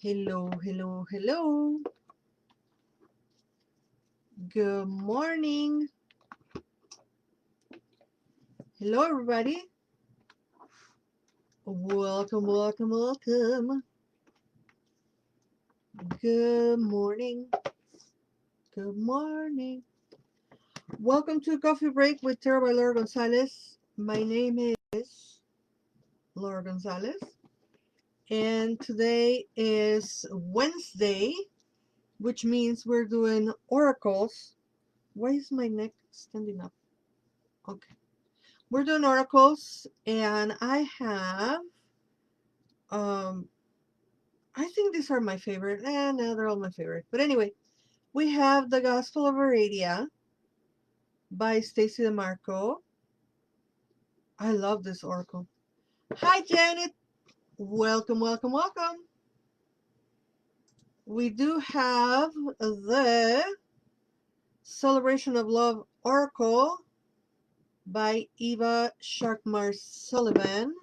Hello, hello, hello. Good morning. Hello, everybody. Welcome, welcome, welcome. Good morning. Good morning. Welcome to Coffee Break with Tara by Laura González. My name is Laura González, and today is Wednesday, which means we're doing oracles. Why is my neck standing up? Okay. We're doing oracles, and I have um I think these are my favorite. No, they're all my favorite. But anyway, we have the Gospel of Aradia by Stacy DeMarco. I love this oracle. Hi, Janet. Welcome, welcome, welcome. We do have the Celebration of Love Oracle by Eva Sharkmar Sullivan.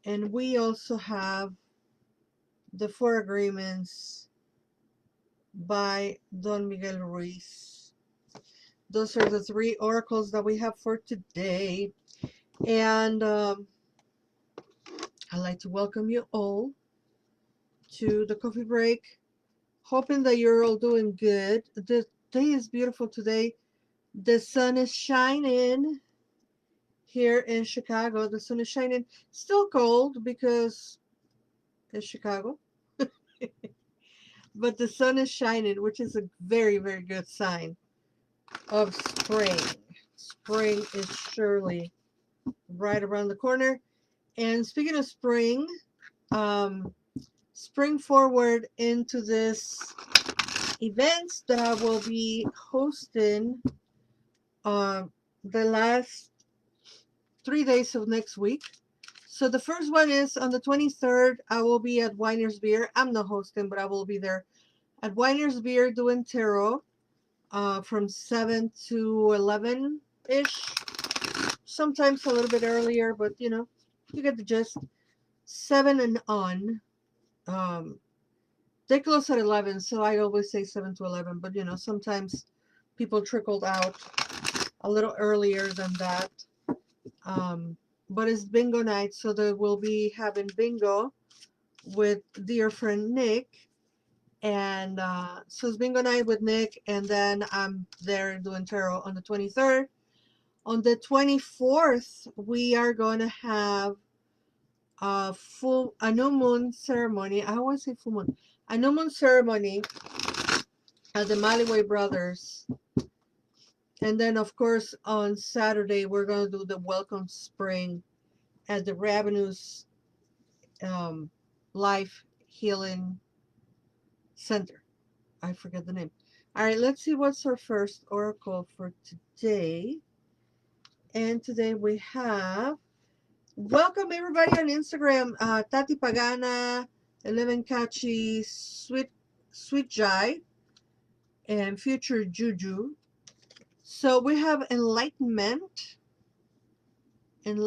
And we also have the Four Agreements by Don Miguel Ruiz. Those are the three oracles that we have for today. And I'd like to welcome you all to the coffee break. Hoping that you're all doing good. The day is beautiful today. The sun is shining here in Chicago. The sun is shining. Still cold because it's Chicago. But the sun is shining, which is a very, very good sign of spring. Spring is surely right around the corner. And speaking of spring, spring forward into this events that I will be hosting the last 3 days of next week. So the first one is on the 23rd. I will be at Winer's Beer. I'm not hosting, but I will be there at Winer's Beer doing tarot from 7 to 11-ish. Sometimes a little bit earlier, but you get the gist. 7 and on. They close at 11, so I always say 7 to 11, but sometimes people trickled out a little earlier than that. But it's bingo night, so they will be having bingo with dear friend Nick. And so it's bingo night with Nick, and then I'm there doing tarot on the 23rd. On the 24th, we are going to have a new moon ceremony. I always say full moon. A new moon ceremony at the Maliway Brothers. And then, of course, on Saturday, we're going to do the Welcome Spring at the Ravenous Life Healing Center. I forget the name. All right, let's see what's our first oracle for today. And today we have, welcome everybody on Instagram, Tati Pagana, 11 Kachi, Sweet Jai, and Future Juju. So we have enlightenment, and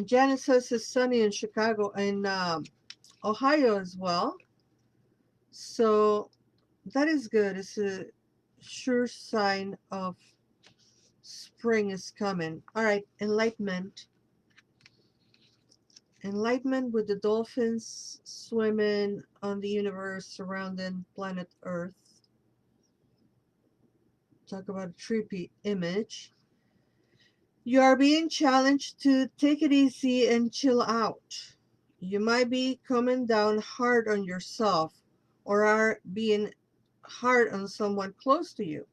Janet says it's sunny in Chicago and Ohio as well. So that is good. It's a sure sign of spring is coming. All right, enlightenment. Enlightenment with the dolphins swimming on the universe surrounding planet Earth. Talk about a trippy image. You are being challenged to take it easy and chill out. You might be coming down hard on yourself or are being hard on someone close to you.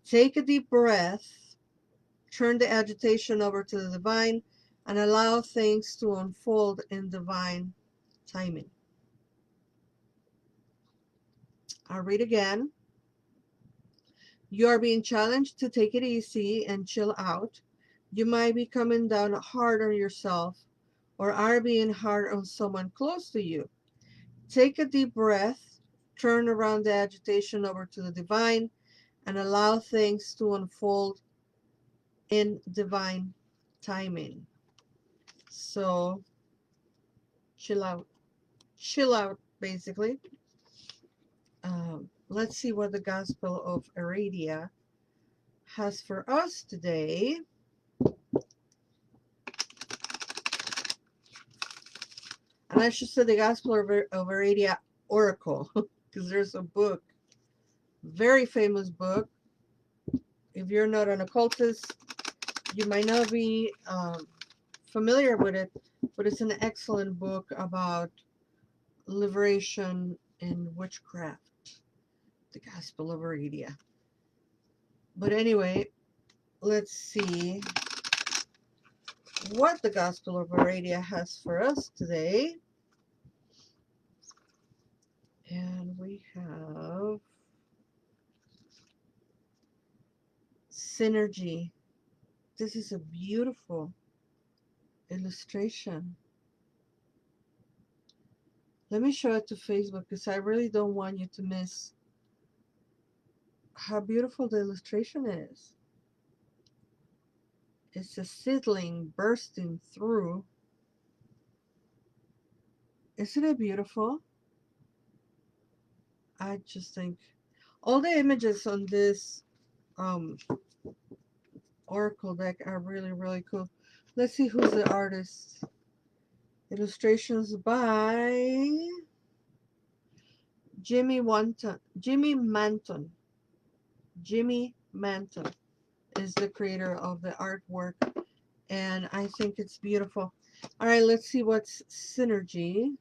Take a deep breath, turn the agitation over to the divine, and allow things to unfold in divine timing. I'll read again. You are being challenged to take it easy and chill out. You might be coming down hard on yourself or are being hard on someone close to you. Take a deep breath, turn around the agitation over to the divine, and allow things to unfold in divine timing. So chill out, chill out, basically. Let's see what the Gospel of Aradia has for us today. And I should say the Gospel of Aradia Oracle, because there's a book, very famous book. If you're not an occultist, you might not be familiar with it, but it's an excellent book about liberation and witchcraft, the Gospel of Aradia. But anyway, let's see what the Gospel of Aradia has for us today. And we have synergy. This is a beautiful illustration. Let me show it to Facebook because I really don't want you to miss how beautiful the illustration is. It's a seedling bursting through. Isn't it beautiful? I just think all the images on this oracle deck are really, really cool. Let's see who's the artist. Illustrations by Jimmy Manton. Jimmy Manton is the creator of the artwork, and I think it's beautiful. All right, let's see what's synergy.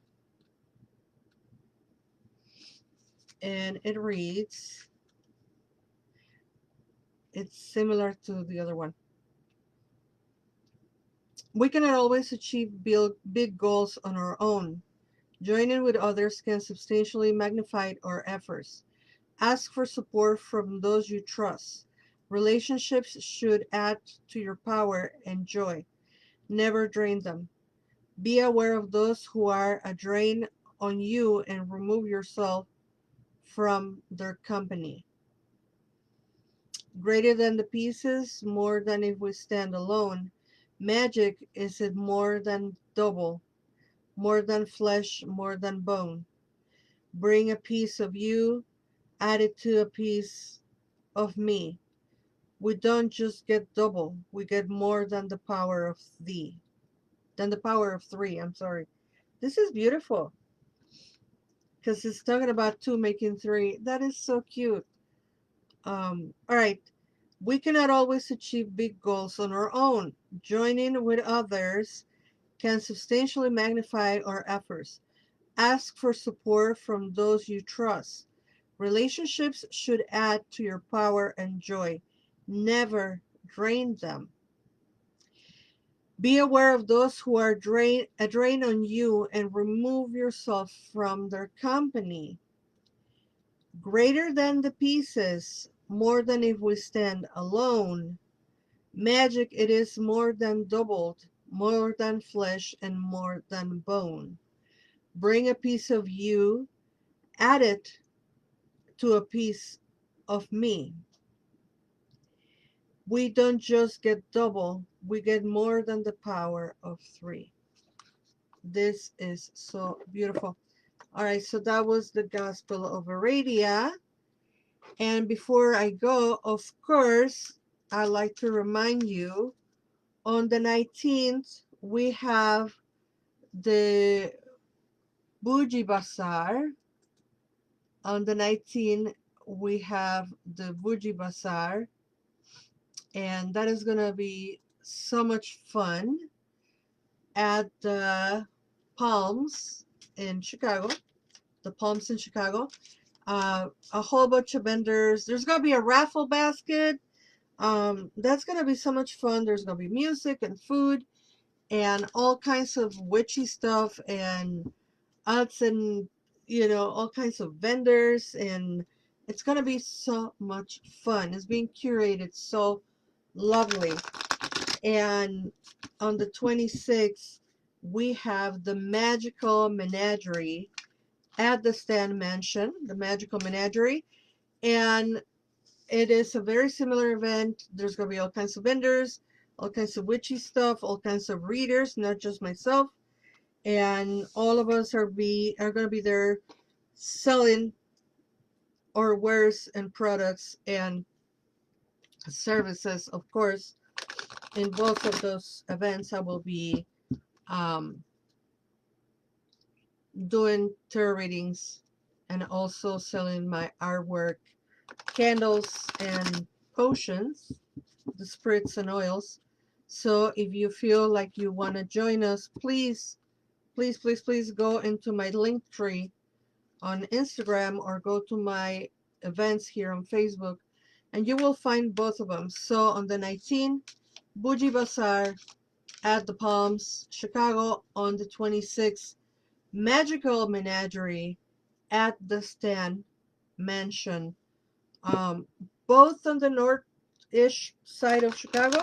And it reads, it's similar to the other one. We cannot always achieve big goals on our own. Joining with others can substantially magnify our efforts. Ask for support from those you trust. Relationships should add to your power and joy. Never drain them. Be aware of those who are a drain on you and remove yourself from their company. Greater than the pieces, more than if we stand alone. Magic is it more than double, more than flesh, more than bone. Bring a piece of you, add it to a piece of me. We don't just get double, we get more than the power of three, I'm sorry. This is beautiful because it's talking about two making three. That is so cute. All right. We cannot always achieve big goals on our own. Joining with others can substantially magnify our efforts. Ask for support from those you trust. Relationships should add to your power and joy. Never drain them. Be aware of those who are a drain on you and remove yourself from their company. Greater than the pieces, more than if we stand alone. Magic it is more than doubled, more than flesh and more than bone. Bring a piece of you, add it to a piece of me. We don't just get double, we get more than the power of three. This is so beautiful. All right, so that was the Gospel of Aradia. And before I go, of course, I'd like to remind you on the 19th, we have the Bougie Bazaar. On the 19th, we have the Bougie Bazaar, and that is going to be so much fun at the Palms in Chicago. The Palms in Chicago. A whole bunch of vendors. There's going to be a raffle basket. That's going to be so much fun. There's going to be music and food and all kinds of witchy stuff and arts and, all kinds of vendors. And it's going to be so much fun. It's being curated so lovely. And on the 26th, we have the Magical Menagerie at the Stan Mansion, the Magical Menagerie. And it is a very similar event. There's going to be all kinds of vendors, all kinds of witchy stuff, all kinds of readers, not just myself. and all of us are going to be there selling our wares and products and services. Of course, in both of those events, I will be um, doing tarot readings and also selling my artwork, candles, and potions, the spirits and oils. So if you feel like you want to join us, please, please, please, please go into my link tree on Instagram or go to my events here on Facebook, and you will find both of them. So on the 19th, Bougie Bazaar at the Palms, Chicago. On the 26th, Magical Menagerie at the Stan Mansion, um, both on the north-ish side of Chicago,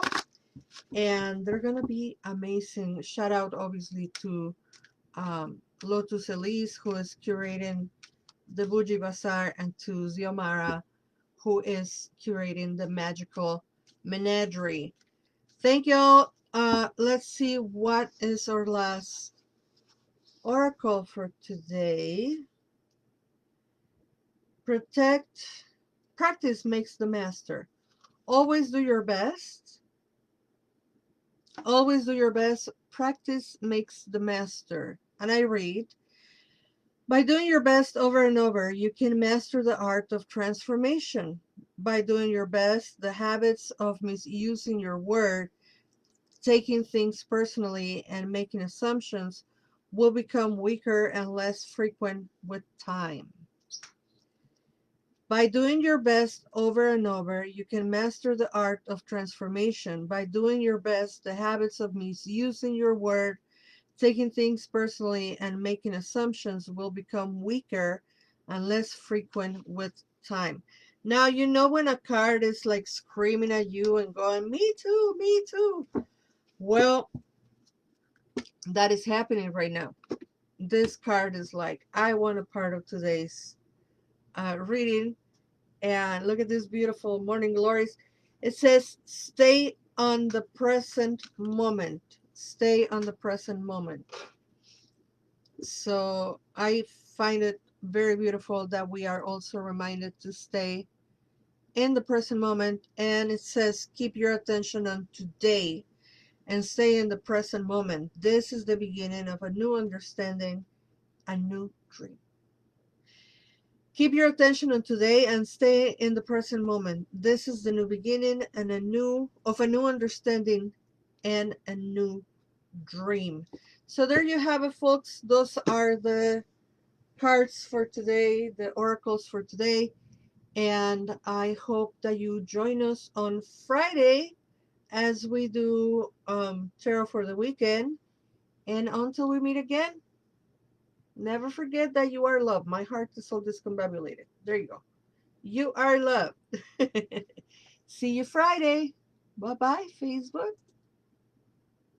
and they're gonna be amazing. Shout out obviously to Lotus Elise, who is curating the Bougie Bazaar, and to Xiomara, who is curating the Magical Menagerie. Thank y'all. Let's see what is our last oracle for today. Protect, practice makes the master. Always do your best. Always do your best. Practice makes the master. And I read, by doing your best over and over, you can master the art of transformation. By doing your best, the habits of misusing your word, taking things personally, and making assumptions will become weaker and less frequent with time. By doing your best over and over, you can master the art of transformation. By doing your best, the habits of misusing your word, taking things personally, and making assumptions will become weaker and less frequent with time. Now, you know when a card is like screaming at you and going, me too, me too. Well, that is happening right now. This card is like, I want a part of today's reading. And look at this beautiful morning glories. It says, stay on the present moment. Stay on the present moment. So I find it very beautiful that we are also reminded to stay in the present moment. And it says, keep your attention on today and stay in the present moment. This is the beginning of a new understanding, a new dream. Keep your attention on today and stay in the present moment. This is the new beginning and a new understanding and a new dream. So there you have it, folks. Those are the cards for today, the oracles for today. And I hope that you join us on Friday as we do tarot for the weekend. And until we meet again, never forget that you are loved. My heart is so discombobulated. There you go. You are loved. See you Friday. Bye bye, Facebook.